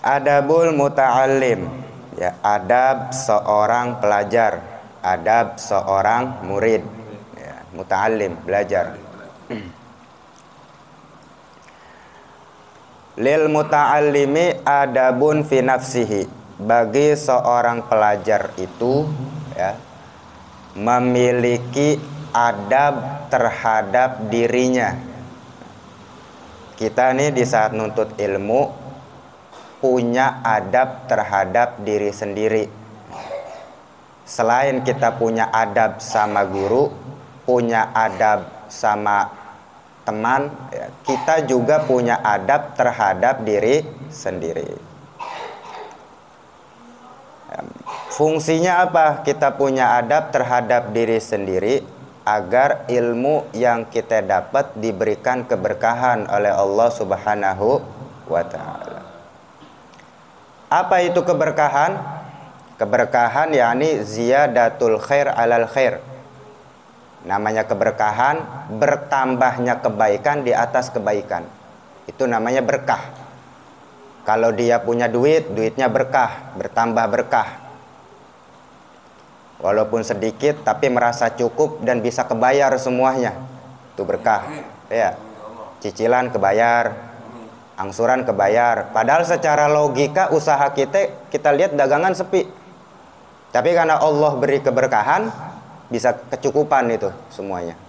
Adabul muta'allim, ya, adab seorang pelajar, adab seorang murid, ya, muta'allim, belajar. Lil muta'allimi adabun fi nafsihi, bagi seorang pelajar itu, ya, memiliki adab terhadap dirinya. Kita nih di saat nuntut ilmu punya adab terhadap diri sendiri. Selain kita punya adab sama guru, punya adab sama teman, ya, kita juga punya adab terhadap diri sendiri. Fungsinya apa? Kita punya adab terhadap diri sendiri agar ilmu yang kita dapat diberikan keberkahan oleh Allah Subhanahu wa ta'ala. Apa itu keberkahan? Keberkahan yakni ziyadatul khair alal khair. Namanya keberkahan, bertambahnya kebaikan di atas kebaikan. Itu namanya berkah. Kalau dia punya duit, duitnya berkah, bertambah berkah. Walaupun sedikit tapi merasa cukup dan bisa kebayar semuanya, itu berkah, ya. Cicilan kebayar, angsuran kebayar. Padahal secara logika usaha kita lihat dagangan sepi, tapi karena Allah beri keberkahan bisa kecukupan itu semuanya.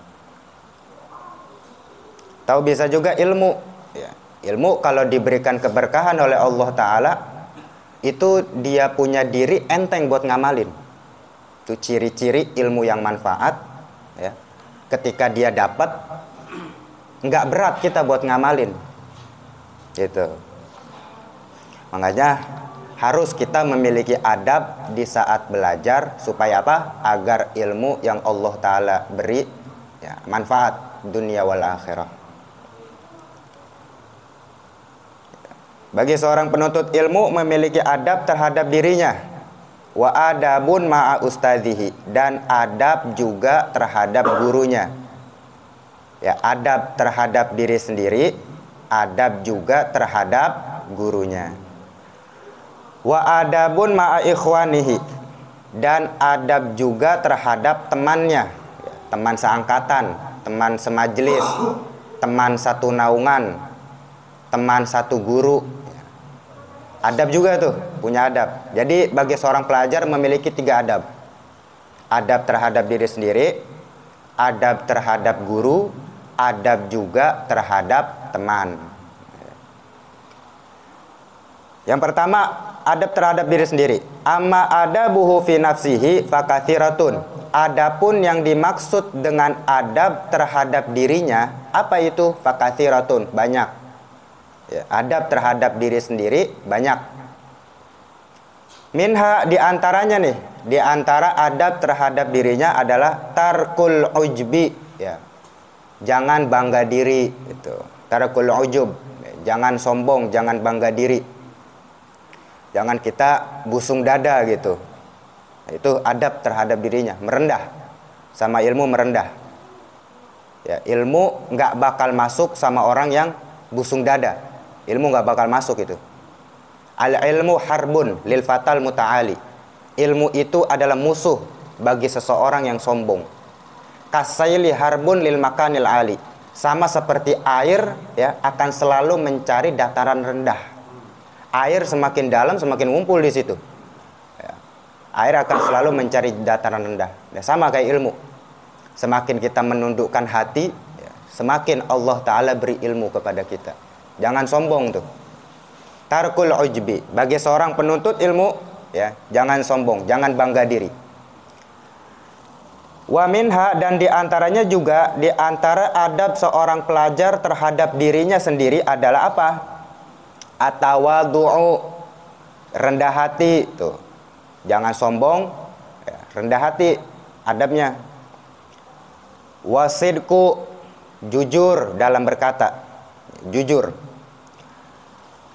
Tahu bisa juga ilmu, ya. Ilmu kalau diberikan keberkahan oleh Allah Ta'ala, itu dia punya diri enteng buat ngamalin. Itu ciri-ciri ilmu yang manfaat, ya. Ketika dia dapat, nggak berat kita buat ngamalin, gitu. Makanya harus kita memiliki adab di saat belajar supaya apa? Agar ilmu yang Allah Ta'ala beri, ya, manfaat dunia wal akhirah. Bagi seorang penuntut ilmu memiliki adab terhadap dirinya. Wa adabun ma'a ustadzihi, dan adab juga terhadap gurunya. Ya, adab terhadap diri sendiri, adab juga terhadap gurunya. Wa adabun ma'a ikhwanihi, dan adab juga terhadap temannya, ya, teman seangkatan, teman semajelis, teman satu naungan, teman satu guru. Adab juga tuh, punya adab. Jadi bagi seorang pelajar memiliki 3 adab. Adab terhadap diri sendiri, adab terhadap guru, adab juga terhadap teman. Yang pertama, adab terhadap diri sendiri. Amma adabuhu fi nafsihi fakatsiratun. Adapun yang dimaksud dengan adab terhadap dirinya, apa itu? Fakatsiratun, banyak. Ya, adab terhadap diri sendiri banyak. Minha, diantaranya nih, diantara adab terhadap dirinya adalah tarkul ujbi, ya, jangan bangga diri, itu tarkul ujub, jangan sombong, jangan bangga diri, jangan kita busung dada gitu. Itu adab terhadap dirinya, merendah, sama ilmu merendah, ya. Ilmu nggak bakal masuk sama orang yang busung dada. Ilmu nggak bakal masuk itu. Al ilmu harbun lil fatal muta'ali. Ilmu itu adalah musuh bagi seseorang yang sombong. Kasaili harbun lil makanil ali. Sama seperti air, ya, akan selalu mencari dataran rendah. Air semakin dalam semakin ngumpul di situ, ya. Air akan selalu mencari dataran rendah. Ya, sama kayak ilmu. Semakin kita menundukkan hati, ya, semakin Allah Ta'ala beri ilmu kepada kita. Jangan sombong tuh. Tarkul ujbi, bagi seorang penuntut ilmu, ya, jangan sombong, jangan bangga diri. Wa minha, dan diantaranya juga, diantara adab seorang pelajar terhadap dirinya sendiri adalah apa? Atawadu'u, rendah hati tuh. Jangan sombong, ya, rendah hati adabnya. Wasidku, jujur dalam berkata, jujur.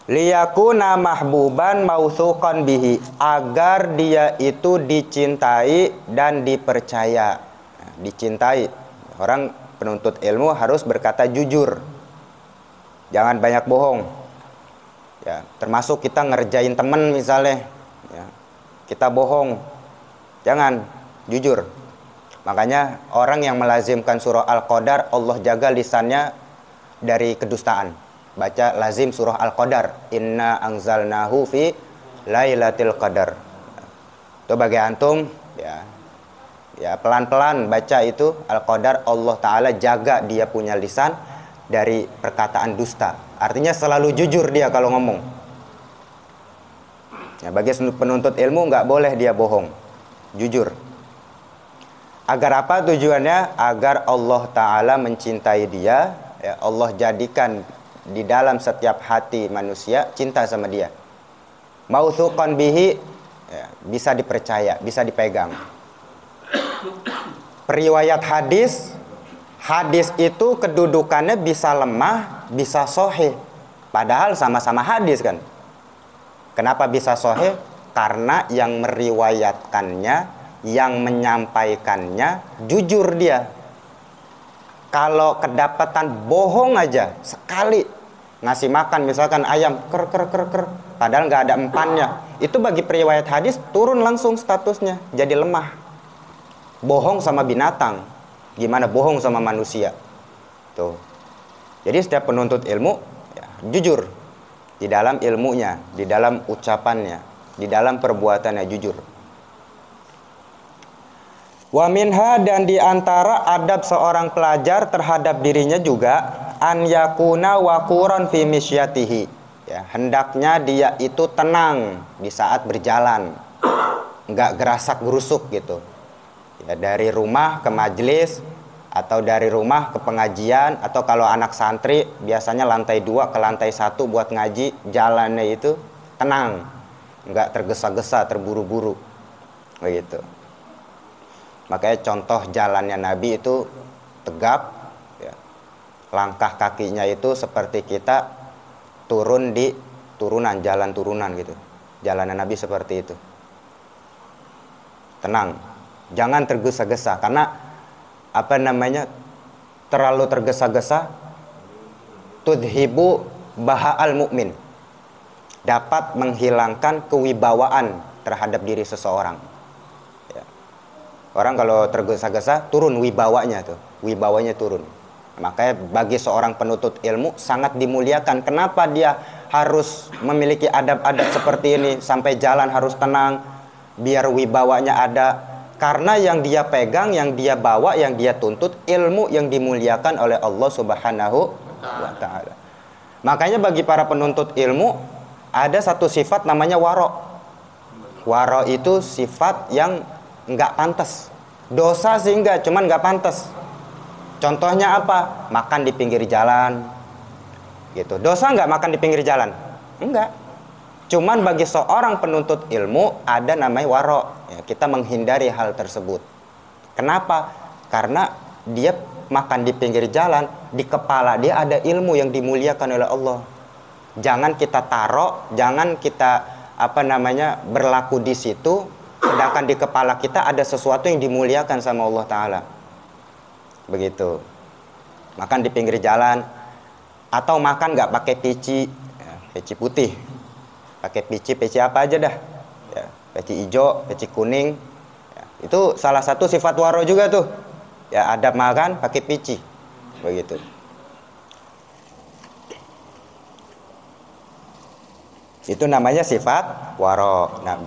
Liyakuna mahbuban mautsuqan bihi, agar dia itu dicintai dan dipercaya. Dicintai. Orang penuntut ilmu harus berkata jujur. Jangan banyak bohong. Ya, termasuk kita ngerjain temen misalnya, ya, kita bohong, jangan, jujur. Makanya orang yang melazimkan surah Al-Qadar, Allah jaga lisannya dari kedustaan. Baca lazim surah Al-Qadar, inna anzalnahu fi lailatul qadar. Itu bagi antum, ya, ya pelan-pelan baca itu Al-Qadar, Allah Ta'ala jaga dia punya lisan dari perkataan dusta. Artinya selalu jujur dia kalau ngomong. Ya, bagi penuntut ilmu nggak boleh dia bohong, jujur. Agar apa tujuannya? Agar Allah Ta'ala mencintai dia, ya, Allah jadikan di dalam setiap hati manusia cinta sama dia. Mauthuqan bihi, ya, bisa dipercaya, bisa dipegang. Periwayat hadis, hadis itu kedudukannya bisa lemah, bisa sahih. Padahal sama-sama hadis kan. Kenapa bisa sahih? Karena yang meriwayatkannya, yang menyampaikannya jujur dia. Kalau kedapatan bohong aja sekali, ngasih makan misalkan ayam ker, padahal nggak ada empannya, itu bagi periwayat hadis turun langsung statusnya, jadi lemah. Bohong sama binatang, gimana bohong sama manusia? Tuh. Jadi setiap penuntut ilmu, ya, jujur di dalam ilmunya, di dalam ucapannya, di dalam perbuatannya, jujur. Wa minha, dan diantara adab seorang pelajar terhadap dirinya juga, an yakuna waquran fi misyatihi, ya, hendaknya dia itu tenang di saat berjalan, nggak gerasak gerusuk gitu. Ya, dari rumah ke majelis, atau dari rumah ke pengajian, atau kalau anak santri biasanya lantai 2 ke lantai 1 buat ngaji, jalannya itu tenang, nggak tergesa-gesa, terburu-buru begitu. Makanya contoh jalannya Nabi itu tegap, ya. Langkah kakinya itu seperti kita turun di turunan, jalan turunan gitu. Jalannya Nabi seperti itu, tenang, jangan tergesa-gesa. Karena apa namanya, terlalu tergesa-gesa tudhibu baha'al mu'min, dapat menghilangkan kewibawaan terhadap diri seseorang. Ya. Orang kalau tergesa-gesa turun wibawanya tuh, wibawanya turun. Makanya bagi seorang penuntut ilmu sangat dimuliakan. Kenapa dia harus memiliki adab-adab seperti ini, sampai jalan harus tenang, biar wibawanya ada? Karena yang dia pegang, yang dia bawa, yang dia tuntut ilmu yang dimuliakan oleh Allah Subhanahu wa Ta'ala. Makanya bagi para penuntut ilmu ada satu sifat namanya waro. Waro itu sifat yang nggak pantas. Dosa sih enggak, cuman nggak pantas. Contohnya apa? Makan di pinggir jalan gitu. Dosa nggak makan di pinggir jalan? Enggak. Cuman bagi seorang penuntut ilmu ada namanya waro, ya, kita menghindari hal tersebut. Kenapa? Karena dia makan di pinggir jalan, di kepala dia ada ilmu yang dimuliakan oleh Allah. Jangan kita taruh, jangan kita apa namanya berlaku di situ, sedangkan di kepala kita ada sesuatu yang dimuliakan sama Allah Ta'ala. Begitu. Makan di pinggir jalan, atau makan nggak pakai pici, ya, pici putih. Pakai pici apa aja dah, ya, pici hijau, pici kuning, ya, itu salah satu sifat waro juga tuh, ya, adab makan pakai pici, begitu. Itu namanya sifat waro. Nah,